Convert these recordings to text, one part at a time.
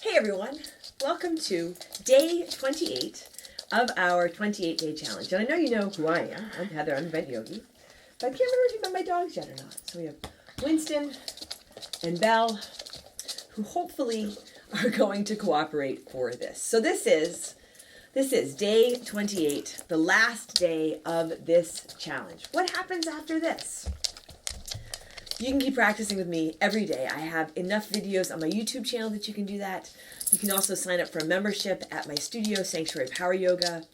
Hey everyone, welcome to day 28 of our 28-day challenge. And I know you know who I am. I'm Heather, I'm Vet Yogi. But I can't remember if you met my dogs yet or not. So we have Winston and Belle, who hopefully are going to cooperate for this. So this is day 28, the last day of this challenge. What happens after this? You can keep practicing with me every day. I have enough videos on my YouTube channel that you can do that. You can also sign up for a membership at my studio, Sanctuary Power Yoga.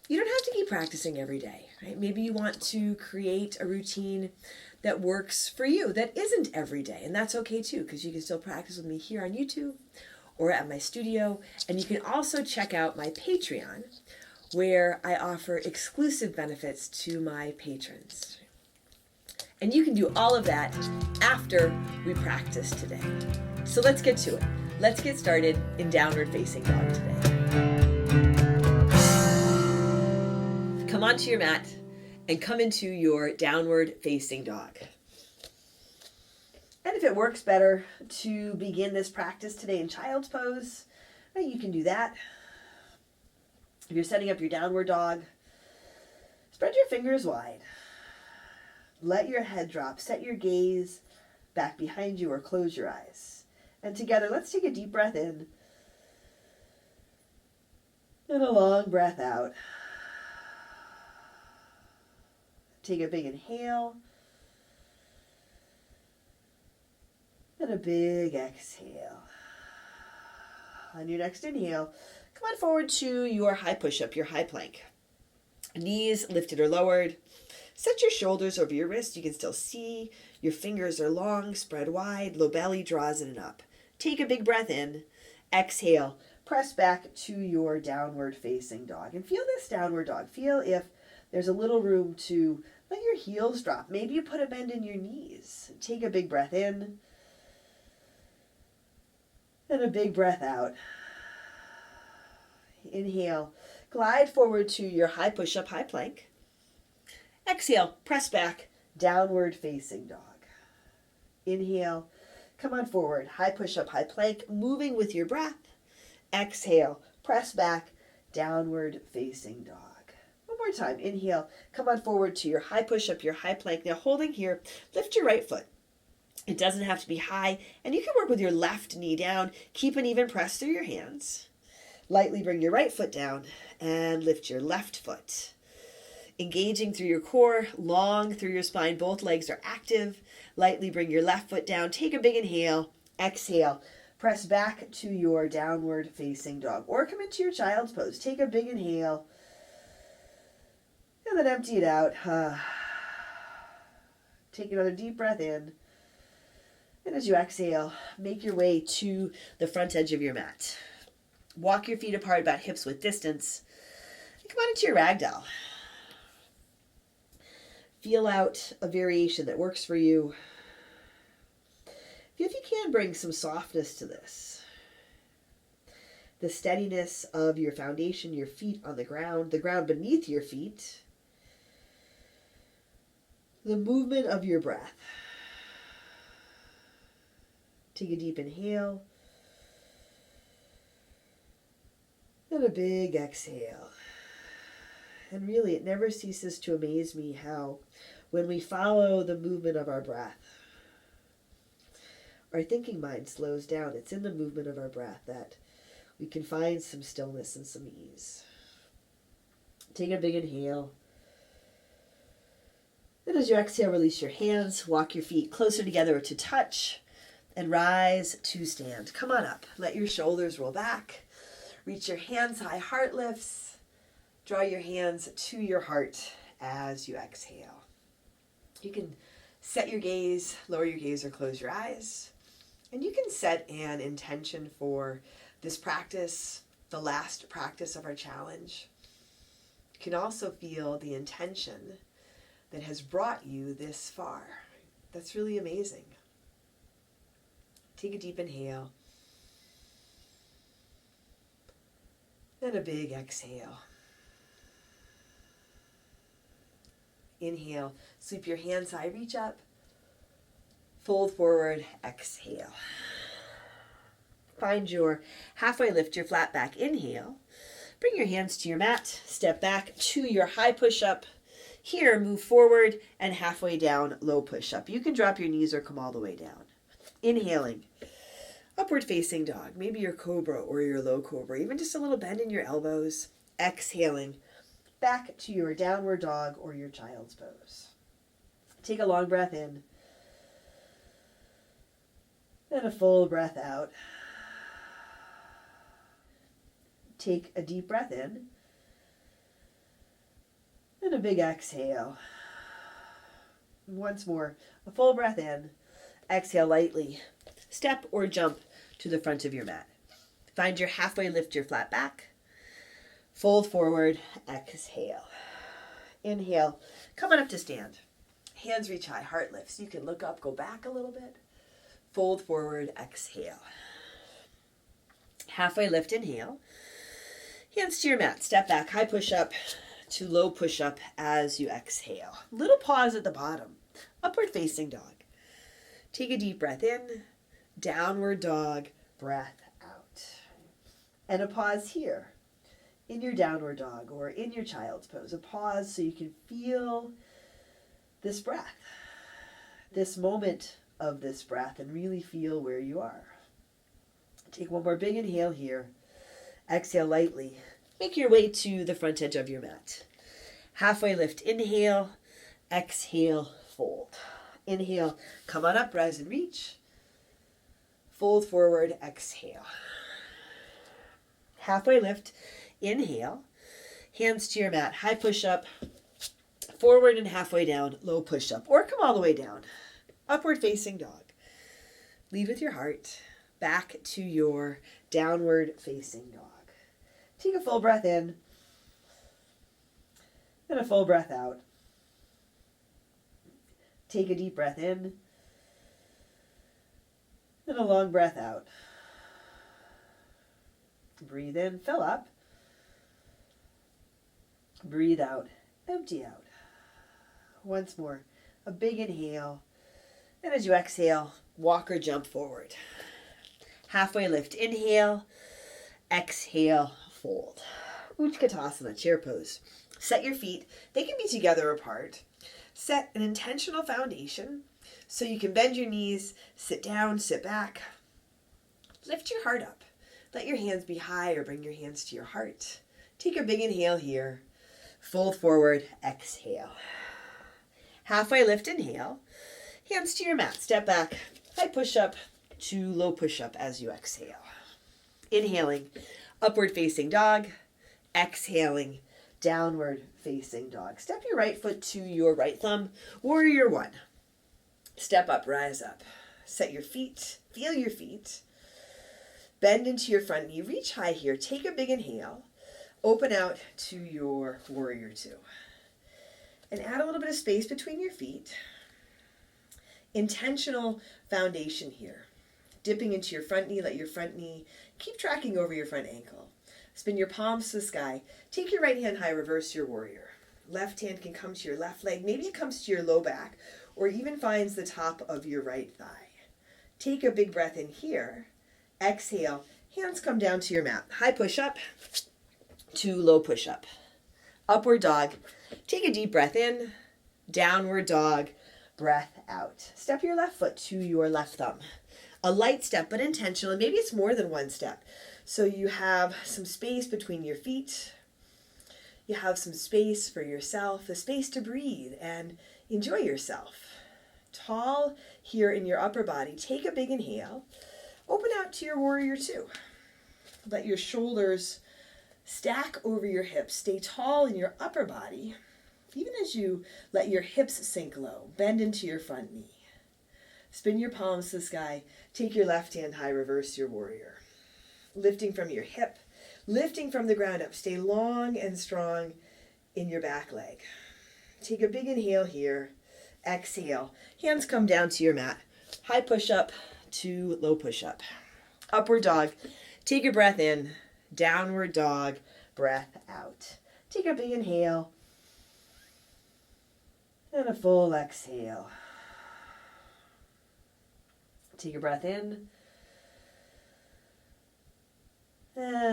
You don't have to keep practicing every day, right? Maybe you want to create a routine that works for you, that isn't every day. And that's okay too, because you can still practice with me here on YouTube or at my studio. And you can also check out my Patreon, where I offer exclusive benefits to my patrons. And you can do all of that after we practice today. So let's get to it. Let's get started in downward facing dog today. Come onto your mat and come into your downward facing dog. And if it works better to begin this practice today in child's pose, you can do that. If you're setting up your downward dog, spread your fingers wide. Let your head drop. Set your gaze back behind you or close your eyes. And together, let's take a deep breath in and a long breath out. Take a big inhale and a big exhale. On your next inhale, come on forward to your high push-up, your high plank. Knees lifted or lowered. Set your shoulders over your wrists. You can still see. Your fingers are long, spread wide. Low belly draws in and up. Take a big breath in. Exhale. Press back to your downward facing dog. And feel this downward dog. Feel if there's a little room to let your heels drop. Maybe you put a bend in your knees. Take a big breath in. And a big breath out. Inhale. Glide forward to your high push-up, high plank. Exhale, press back, downward facing dog. Inhale, come on forward, high push-up, high plank, moving with your breath. Exhale, press back, downward facing dog. One more time, inhale, come on forward to your high push-up, your high plank. Now holding here, lift your right foot. It doesn't have to be high, and you can work with your left knee down. Keep an even press through your hands. Lightly bring your right foot down and lift your left foot. Engaging through your core, long through your spine. Both legs are active. Lightly bring your left foot down. Take a big inhale. Exhale. Press back to your downward facing dog. Or come into your child's pose. Take a big inhale. And then empty it out. Take another deep breath in. And as you exhale, make your way to the front edge of your mat. Walk your feet apart about hips width distance. And come on into your ragdoll. Feel out a variation that works for you. If you can, bring some softness to this. The steadiness of your foundation, your feet on the ground beneath your feet. The movement of your breath. Take a deep inhale. And a big exhale. And really, it never ceases to amaze me how, when we follow the movement of our breath, our thinking mind slows down. It's in the movement of our breath that we can find some stillness and some ease. Take a big inhale. Then as you exhale, release your hands. Walk your feet closer together to touch and rise to stand. Come on up. Let your shoulders roll back. Reach your hands high, heart lifts. Draw your hands to your heart as you exhale. You can set your gaze, lower your gaze, or close your eyes. And you can set an intention for this practice, the last practice of our challenge. You can also feel the intention that has brought you this far. That's really amazing. Take a deep inhale. And a big exhale. Inhale, sweep your hands high, reach up, fold forward, exhale. Find your halfway lift, your flat back. Inhale. Bring your hands to your mat. Step back to your high push-up. Here, move forward and halfway down, low push-up. You can drop your knees or come all the way down. Inhaling. Upward facing dog. Maybe your cobra or your low cobra. Even just a little bend in your elbows. Exhaling. Back to your downward dog or your child's pose. Take a long breath in. And a full breath out. Take a deep breath in. And a big exhale. Once more, a full breath in. Exhale lightly. Step or jump to the front of your mat. Find your halfway lift, your flat back. Fold forward, exhale. Inhale, come on up to stand. Hands reach high, heart lifts. You can look up, go back a little bit. Fold forward, exhale. Halfway lift, inhale. Hands to your mat, step back, high push-up to low push-up as you exhale. Little pause at the bottom. Upward facing dog. Take a deep breath in, downward dog, breath out. And a pause here in your downward dog or in your child's pose. A pause so you can feel this breath, this moment of this breath, and really feel where you are. Take one more big inhale here. Exhale lightly. Make your way to the front edge of your mat. Halfway lift, inhale. Exhale, fold. Inhale, come on up, rise and reach. Fold forward, exhale. Halfway lift, inhale. Hands to your mat, high push-up. Forward and halfway down, low push-up. Or come all the way down. Upward facing dog. Lead with your heart. Back to your downward facing dog. Take a full breath in. And a full breath out. Take a deep breath in. And a long breath out. Breathe in, fill up. Breathe out, empty out. Once more, a big inhale. And as you exhale, walk or jump forward. Halfway lift, inhale. Exhale, fold. Utkatasana, chair pose. Set your feet. They can be together or apart. Set an intentional foundation so you can bend your knees, sit down, sit back. Lift your heart up. Let your hands be high or bring your hands to your heart. Take a big inhale here. Fold forward, exhale. Halfway lift, inhale. Hands to your mat, step back. High push-up to low push-up as you exhale. Inhaling, upward facing dog. Exhaling, downward facing dog. Step your right foot to your right thumb, warrior one. Step up, rise up. Set your feet, feel your feet. Bend into your front knee, reach high here. Take a big inhale. Open out to your warrior two. And add a little bit of space between your feet. Intentional foundation here. Dipping into your front knee, let your front knee keep tracking over your front ankle. Spin your palms to the sky. Take your right hand high, reverse your warrior. Left hand can come to your left leg. Maybe it comes to your low back or even finds the top of your right thigh. Take a big breath in here. Exhale. Hands come down to your mat. High push-up to low push-up. Upward dog. Take a deep breath in. Downward dog. Breath out. Step your left foot to your left thumb. A light step, but intentional. And maybe it's more than one step. So you have some space between your feet. You have some space for yourself, the space to breathe and enjoy yourself. Tall here in your upper body. Take a big inhale. Open out to your warrior two. Let your shoulders stack over your hips. Stay tall in your upper body. Even as you let your hips sink low, bend into your front knee. Spin your palms to the sky. Take your left hand high, reverse your warrior. Lifting from your hip, lifting from the ground up. Stay long and strong in your back leg. Take a big inhale here. Exhale. Hands come down to your mat. High push-up to low push-up. Upward dog. Take a breath in. Downward dog. Breath out. Take a big inhale. And a full exhale. Take a breath in.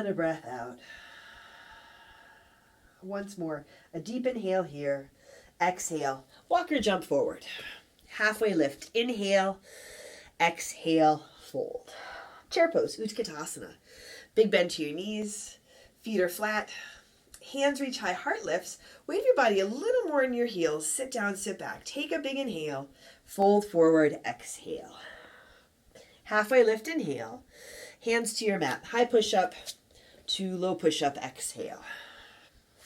And a breath out. Once more, a deep inhale here. Exhale, walk or jump forward. Halfway lift, inhale, exhale, fold. Chair pose, Utkatasana. Big bend to your knees, feet are flat, hands reach high, heart lifts. Wave your body a little more in your heels, sit down, sit back. Take a big inhale, fold forward, exhale. Halfway lift, inhale, hands to your mat, high push-up to low push-up, exhale.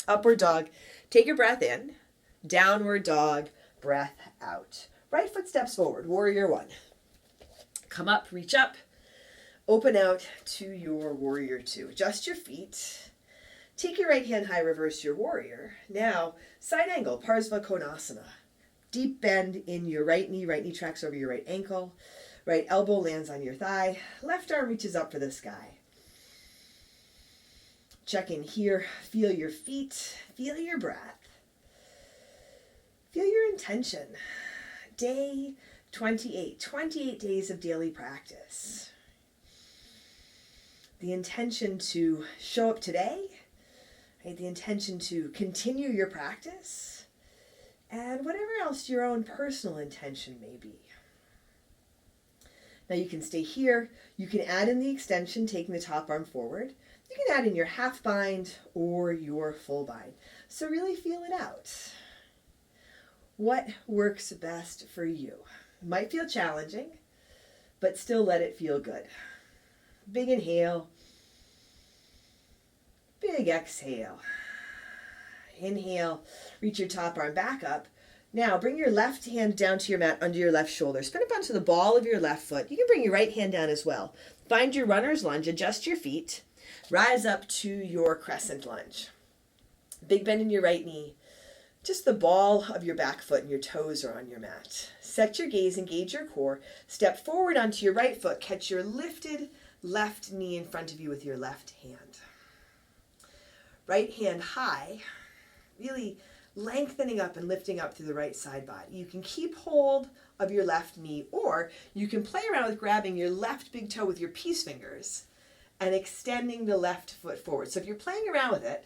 Upward dog, take your breath in, downward dog, breath out. Right foot steps forward, warrior one. Come up, reach up, open out to your warrior two. Adjust your feet. Take your right hand high, reverse your warrior. Now, side angle, Parsva Konasana. Deep bend in your right knee tracks over your right ankle. Right elbow lands on your thigh. Left arm reaches up for the sky. Check in here. Feel your feet. Feel your breath. Feel your intention. Day 28. 28 days of daily practice. The intention to show up today. Right? The intention to continue your practice. And whatever else your own personal intention may be. Now you can stay here. You can add in the extension, taking the top arm forward. You can add in your half bind or your full bind. So really feel it out. What works best for you? It might feel challenging, but still let it feel good. Big inhale. Big exhale. Inhale, reach your top arm back up. Now bring your left hand down to your mat under your left shoulder. Spin up onto the ball of your left foot. You can bring your right hand down as well. Find your runner's lunge, adjust your feet. Rise up to your crescent lunge. Big bend in your right knee. Just the ball of your back foot and your toes are on your mat. Set your gaze, engage your core. Step forward onto your right foot. Catch your lifted left knee in front of you with your left hand. Right hand high, really lengthening up and lifting up through the right side body. You can keep hold of your left knee, or you can play around with grabbing your left big toe with your peace fingers and extending the left foot forward. So if you're playing around with it,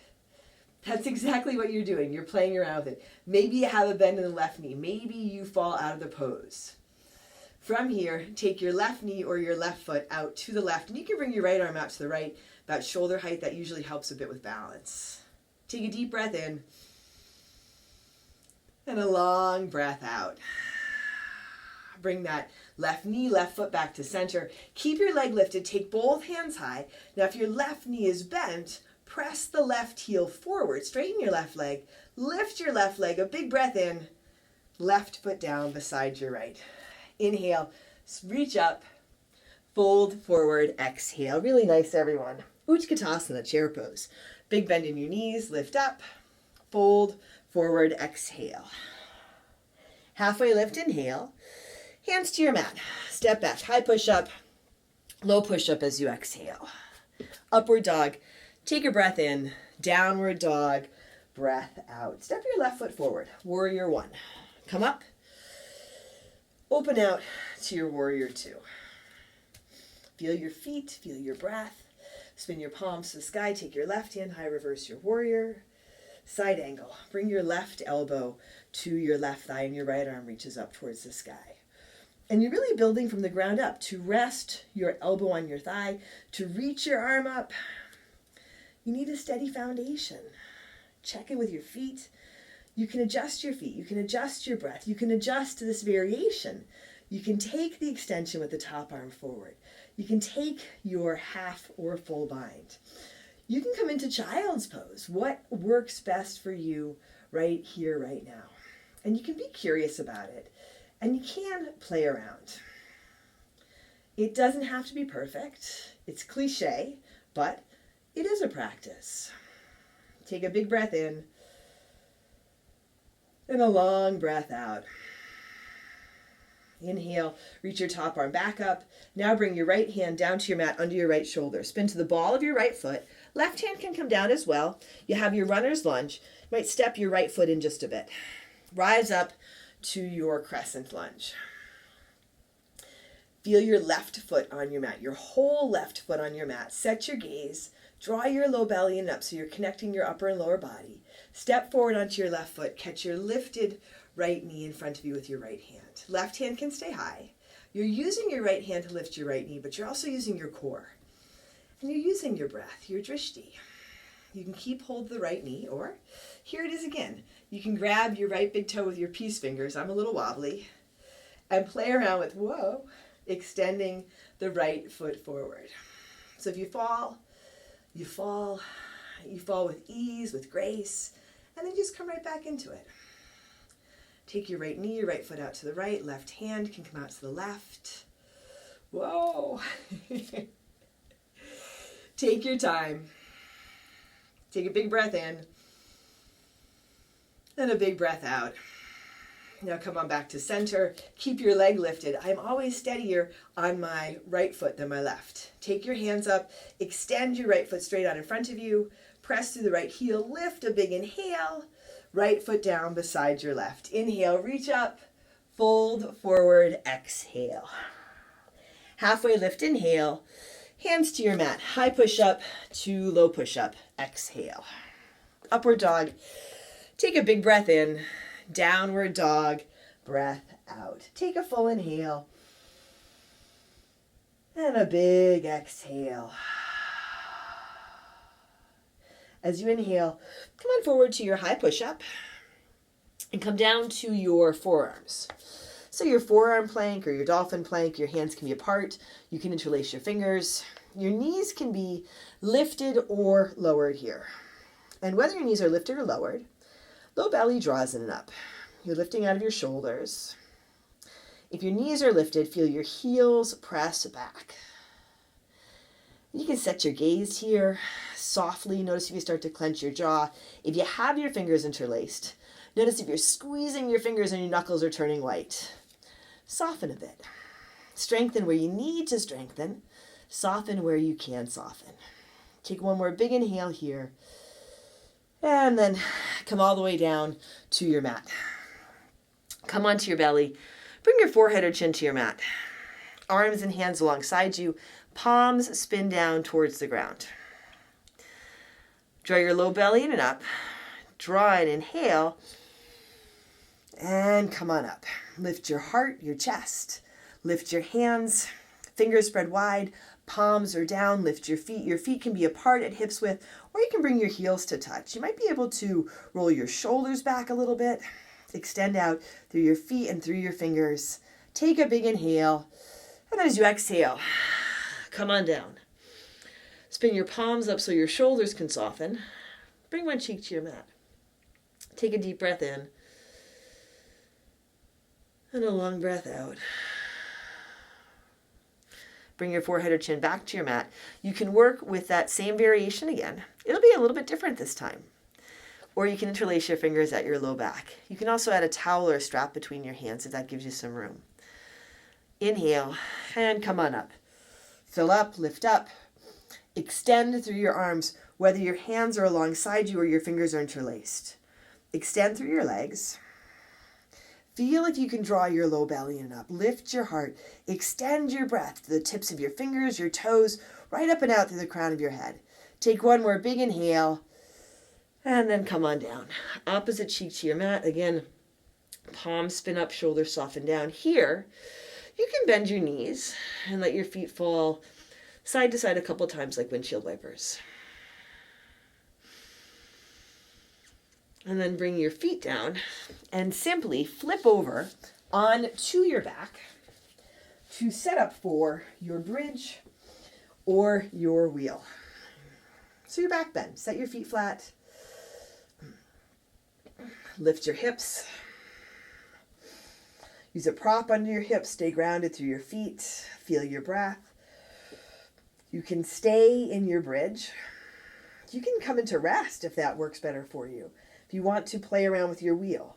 that's exactly what you're doing. You're playing around with it. Maybe you have a bend in the left knee. Maybe you fall out of the pose. From here, take your left knee or your left foot out to the left, and you can bring your right arm out to the right, about shoulder height. That usually helps a bit with balance. Take a deep breath in and a long breath out. Bring that left knee, left foot back to center. Keep your leg lifted. Take both hands high. Now, if your left knee is bent, press the left heel forward. Straighten your left leg. Lift your left leg. A big breath in. Left foot down beside your right. Inhale. Reach up. Fold forward. Exhale. Really nice, everyone. Utkatasana, chair pose. Big bend in your knees. Lift up. Fold forward. Exhale. Halfway lift. Inhale. Hands to your mat. Step back. High push-up. Low push-up as you exhale. Upward dog. Take a breath in. Downward dog. Breath out. Step your left foot forward. Warrior one. Come up. Open out to your warrior two. Feel your feet. Feel your breath. Spin your palms to the sky. Take your left hand high. Reverse your warrior. Side angle. Bring your left elbow to your left thigh and your right arm reaches up towards the sky. And you're really building from the ground up to rest your elbow on your thigh, to reach your arm up. You need a steady foundation. Check in with your feet. You can adjust your feet. You can adjust your breath. You can adjust to this variation. You can take the extension with the top arm forward. You can take your half or full bind. You can come into child's pose. What works best for you right here, right now? And you can be curious about it. And you can play around. It doesn't have to be perfect. It's cliche, but it is a practice. Take a big breath in and a long breath out. Inhale, reach your top arm back up. Now bring your right hand down to your mat under your right shoulder. Spin to the ball of your right foot. Left hand can come down as well. You have your runner's lunge. You might step your right foot in just a bit. Rise up to your crescent lunge. Feel your left foot on your mat, your whole left foot on your mat. Set your gaze. Draw your low belly in up so you're connecting your upper and lower body. Step forward onto your left foot. Catch your lifted right knee in front of you with your right hand. Left hand can stay high. You're using your right hand to lift your right knee, but you're also using your core. And you're using your breath, your drishti. You can keep hold of the right knee, or here it is again. You can grab your right big toe with your peace fingers. I'm a little wobbly. And play around with, whoa, extending the right foot forward. So if you fall, you fall with ease, with grace, and then just come right back into it. Take your right knee, your right foot out to the right, left hand can come out to the left. Whoa. Take your time. Take a big breath in, and a big breath out. Now come on back to center. Keep your leg lifted. I'm always steadier on my right foot than my left. Take your hands up. Extend your right foot straight out in front of you. Press through the right heel. Lift a big inhale. Right foot down beside your left. Inhale, reach up. Fold forward, exhale. Halfway lift, inhale. Hands to your mat. High push-up to low push-up. Exhale. Upward dog. Take a big breath in. Downward dog, breath out. Take a full inhale and a big exhale. As you inhale, come on forward to your high push-up and come down to your forearms. So your forearm plank or your dolphin plank, your hands can be apart. You can interlace your fingers. Your knees can be lifted or lowered here. And whether your knees are lifted or lowered, low belly draws in and up. You're lifting out of your shoulders. If your knees are lifted, feel your heels press back. You can set your gaze here softly. Notice if you start to clench your jaw. If you have your fingers interlaced, notice if you're squeezing your fingers and your knuckles are turning white. Soften a bit. Strengthen where you need to strengthen. Soften where you can soften. Take one more big inhale here. And then come all the way down to your mat. Come onto your belly. Bring your forehead or chin to your mat. Arms and hands alongside you. Palms spin down towards the ground. Draw your low belly in and up. Draw an inhale. And come on up. Lift your heart, your chest. Lift your hands. Fingers spread wide. Palms are down. Lift your feet. Your feet can be apart at hips width, or you can bring your heels to touch. You might be able to roll your shoulders back a little bit. Extend out through your feet and through your fingers. Take a big inhale. And as you exhale, come on down. Spin your palms up so your shoulders can soften. Bring one cheek to your mat. Take a deep breath in. And a long breath out. Bring your forehead or chin back to your mat. You can work with that same variation again. It'll be a little bit different this time. Or you can interlace your fingers at your low back. You can also add a towel or a strap between your hands if that gives you some room. Inhale and come on up. Fill up, lift up. Extend through your arms, whether your hands are alongside you or your fingers are interlaced. Extend through your legs. Feel if you can draw your low belly in and up. Lift your heart. Extend your breath to the tips of your fingers, your toes, right up and out through the crown of your head. Take one more big inhale, and then come on down. Opposite cheek to your mat. Again, palms spin up, shoulders soften down. Here, you can bend your knees and let your feet fall side to side a couple times like windshield wipers. And then bring your feet down and simply flip over onto your back to set up for your bridge or your wheel. So your back bend. Set your feet flat. Lift your hips. Use a prop under your hips. Stay grounded through your feet. Feel your breath. You can stay in your bridge. You can come into rest if that works better for you. If you want to play around with your wheel,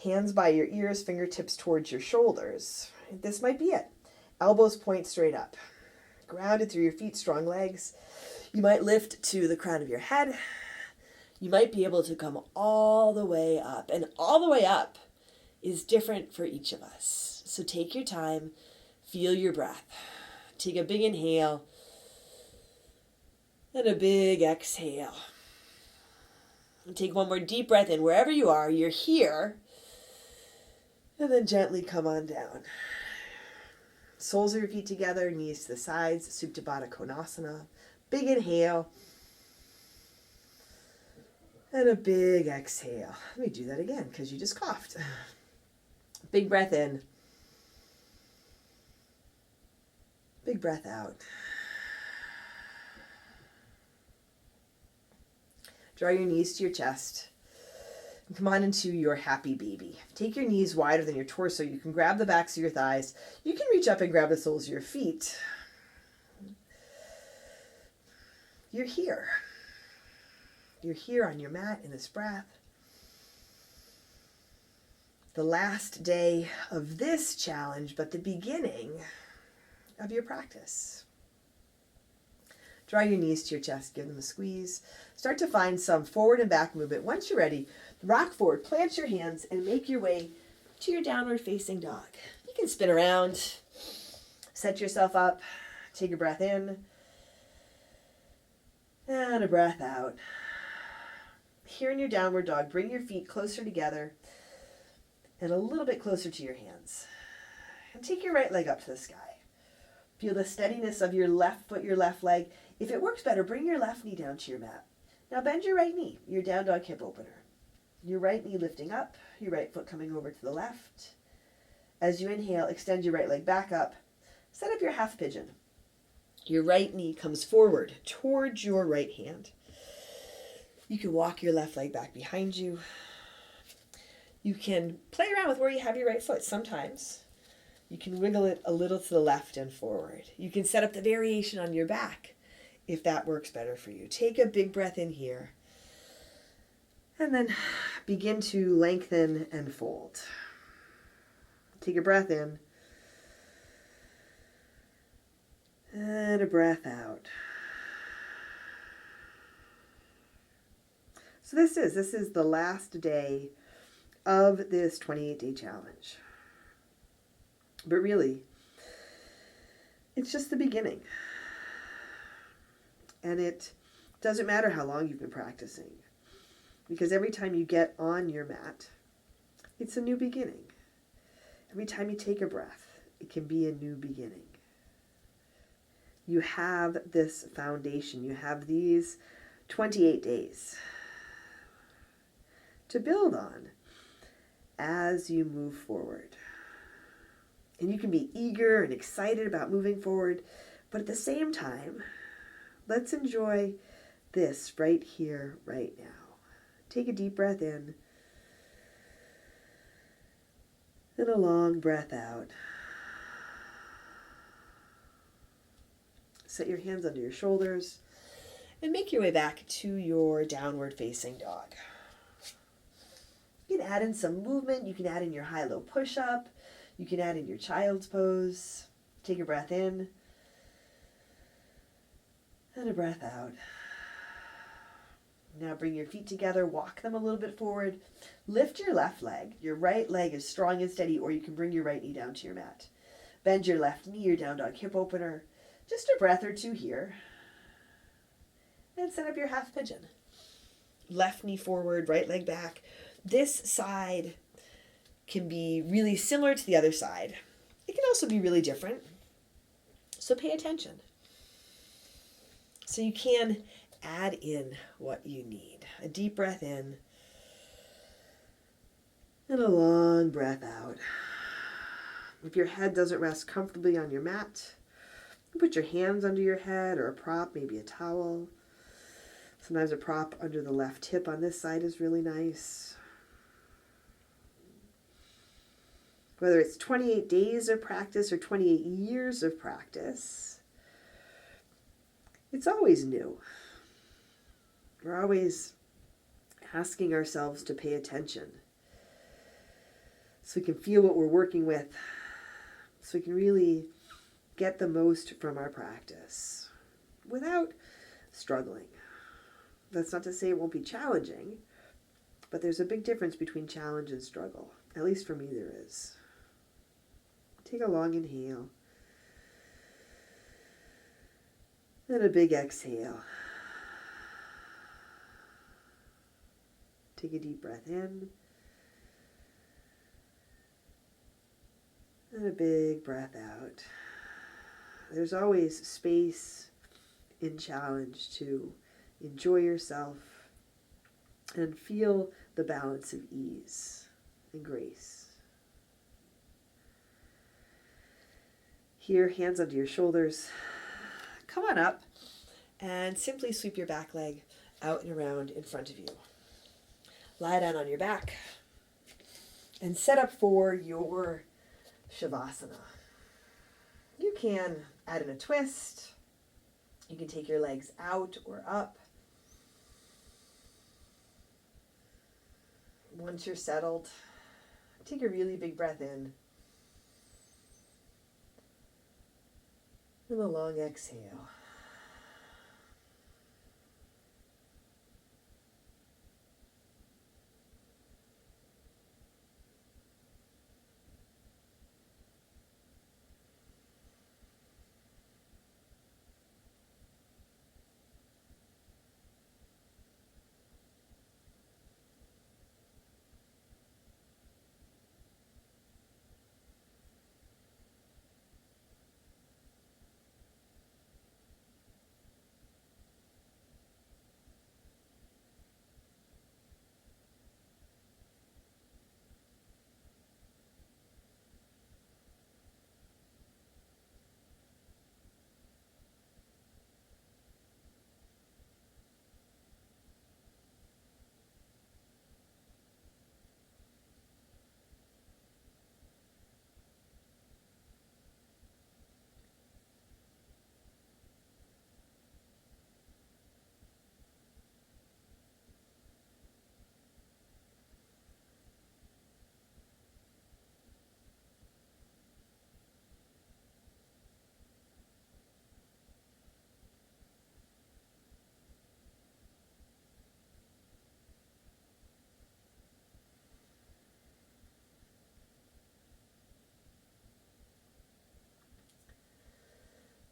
hands by your ears, fingertips towards your shoulders. This might be it. Elbows point straight up. Grounded through your feet, strong legs. You might lift to the crown of your head. You might be able to come all the way up. And all the way up is different for each of us. So take your time. Feel your breath. Take a big inhale and a big exhale. And take one more deep breath in wherever you are. You're here. And then gently come on down. Soles of your feet together, knees to the sides, Supta Baddha Konasana. Big inhale. And a big exhale. Let me do that again because you just coughed. Big breath in. Big breath out. Draw your knees to your chest. And come on into your happy baby. Take your knees wider than your torso. You can grab the backs of your thighs. You can reach up and grab the soles of your feet. You're here. You're here on your mat in this breath. The last day of this challenge, but the beginning of your practice. Draw your knees to your chest, give them a squeeze. Start to find some forward and back movement. Once you're ready, rock forward, plant your hands, and make your way to your downward facing dog. You can spin around, set yourself up, take a breath in, and a breath out. Here in your downward dog, bring your feet closer together and a little bit closer to your hands. And take your right leg up to the sky. Feel the steadiness of your left foot, your left leg. If it works better, bring your left knee down to your mat. Now bend your right knee, your down dog hip opener. Your right knee lifting up, your right foot coming over to the left. As you inhale, extend your right leg back up. Set up your half pigeon. Your right knee comes forward towards your right hand. You can walk your left leg back behind you. You can play around with where you have your right foot sometimes. You can wiggle it a little to the left and forward. You can set up the variation on your back if that works better for you. Take a big breath in here. And then begin to lengthen and fold. Take a breath in. And a breath out. So this is the last day of this 28-day challenge. But really, it's just the beginning. And it doesn't matter how long you've been practicing, because every time you get on your mat, it's a new beginning. Every time you take a breath, it can be a new beginning. You have this foundation. You have these 28 days to build on as you move forward. And you can be eager and excited about moving forward, but at the same time, let's enjoy this right here, right now. Take a deep breath in and a long breath out. Set your hands under your shoulders and make your way back to your downward facing dog. You can add in some movement. You can add in your high-low push-up. You can add in your child's pose. Take a breath in and a breath out. Now bring your feet together, walk them a little bit forward. Lift your left leg. Your right leg is strong and steady, or you can bring your right knee down to your mat. Bend your left knee, your down dog hip opener. Just a breath or two here. And set up your half pigeon. Left knee forward, right leg back. This side can be really similar to the other side. It can also be really different. So pay attention. So you can add in what you need. A deep breath in and a long breath out. If your head doesn't rest comfortably on your mat, you put your hands under your head or a prop, maybe a towel. Sometimes a prop under the left hip on this side is really nice. Whether it's 28 days of practice or 28 years of practice, it's always new. We're always asking ourselves to pay attention so we can feel what we're working with, so we can really get the most from our practice without struggling. That's not to say it won't be challenging, but there's a big difference between challenge and struggle. At least for me there is. Take a long inhale And a big exhale. Take a deep breath in. And a big breath out. There's always space in challenge to enjoy yourself and feel the balance of ease and grace. Here, hands under your shoulders. Come on up and simply sweep your back leg out and around in front of you. Lie down on your back and set up for your Shavasana. You can add in a twist. You can take your legs out or up. Once you're settled, take a really big breath in. And a long exhale.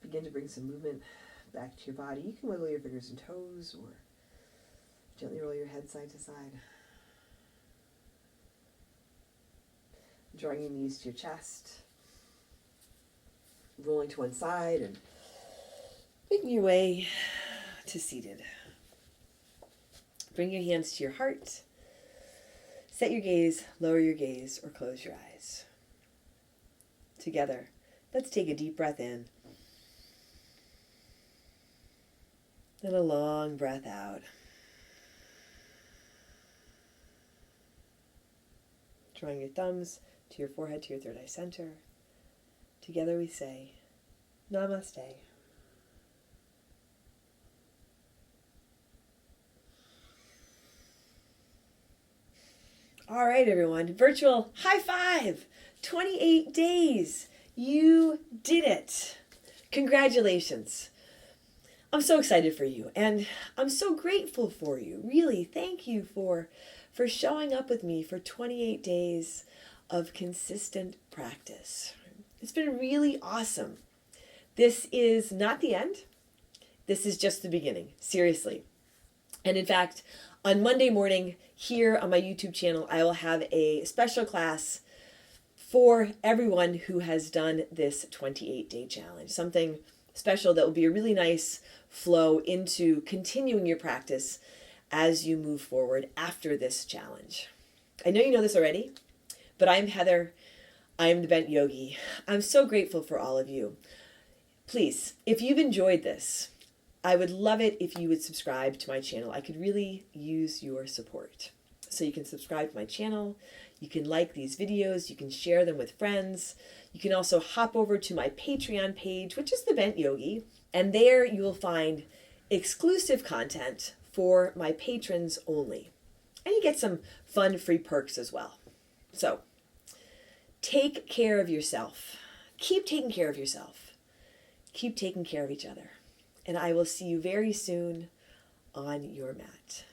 Begin to bring some movement back to your body. You can wiggle your fingers and toes or gently roll your head side to side. Drawing your knees to your chest. Rolling to one side and making your way to seated. Bring your hands to your heart. Set your gaze, lower your gaze, or close your eyes. Together, let's take a deep breath in. And a long breath out. Drawing your thumbs to your forehead, to your third eye center. Together we say, Namaste. All right, everyone. Virtual high five. 28 days. You did it. Congratulations. I'm so excited for you, and I'm so grateful for you. Really, thank you for showing up with me for 28 days of consistent practice. It's been really awesome. This is not the end. This is just the beginning, seriously. And in fact, on Monday morning here on my YouTube channel, I will have a special class for everyone who has done this 28-day challenge. Something special that will be a really nice flow into continuing your practice as you move forward after this challenge. I know you know this already, but I'm Heather. I'm the Bent Yogi. I'm so grateful for all of you. Please, if you've enjoyed this, I would love it if you would subscribe to my channel. I could really use your support. So you can subscribe to my channel, you can like these videos, you can share them with friends. You can also hop over to my Patreon page, which is the Bent Yogi, and there you will find exclusive content for my patrons only. And you get some fun free perks as well. So take care of yourself. Keep taking care of yourself. Keep taking care of each other. And I will see you very soon on your mat.